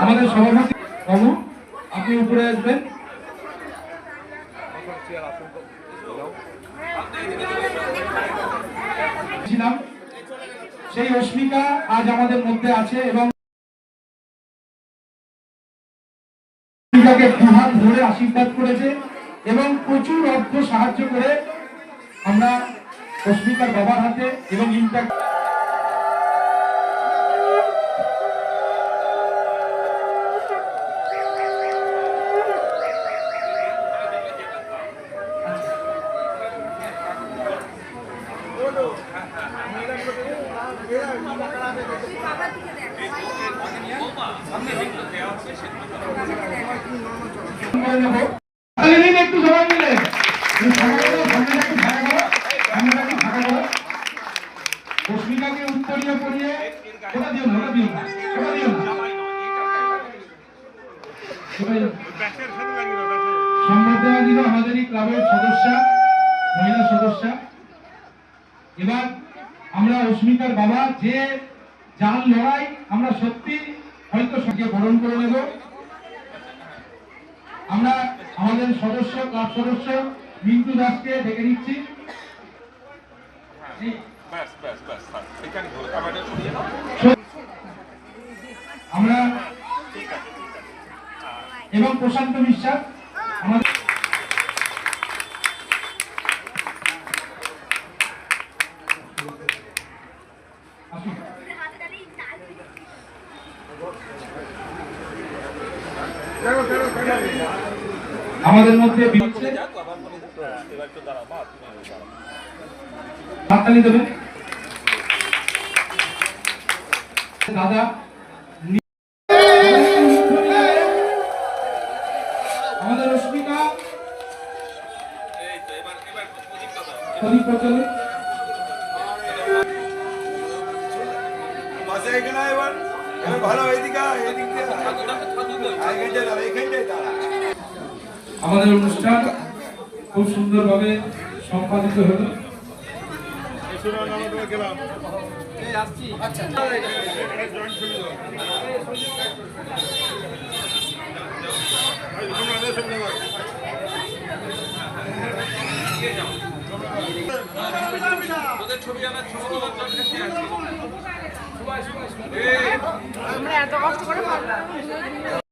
আমাদের সভাপতি বাবু আপনি উপরে আসবেন। সেই অস্মিকা আজ আমাদের মধ্যে আছে এবং দুহাত ধরে আশীর্বাদ করেছে এবং প্রচুর অর্থ সাহায্য করে আমরা অস্মিকার বাবার হাতে এবং ইম্প্যাক্ট একটু সবাই মিলে অস্মিকাকে উত্তরীয় করিয়ে ওটা দিও না, ওটা দিও না, ওটা দিও না। সম্বর্ধনা দিল আমাদেরই ক্লাবের সদস্যা, মহিলা সদস্যা। এবার আমরা অস্মিকার বাবা যে জান লড়াই আমরা সত্যি হয়তো সঙ্গে বরণ করে নেব। আমরা আমাদের সদস্য ক্লাব সদস্য মিন্টু দাসকে ডেকে নিচ্ছি। আমরা এবং প্রশান্ত বিশ্বাস আমাদের আমাদের মধ্যে হাততালি দেবেন দাদা। আমাদের অস্মিকা আমাদের অনুষ্ঠান খুব সুন্দরভাবে সম্পাদিত হলো। আমরা এত কষ্ট করে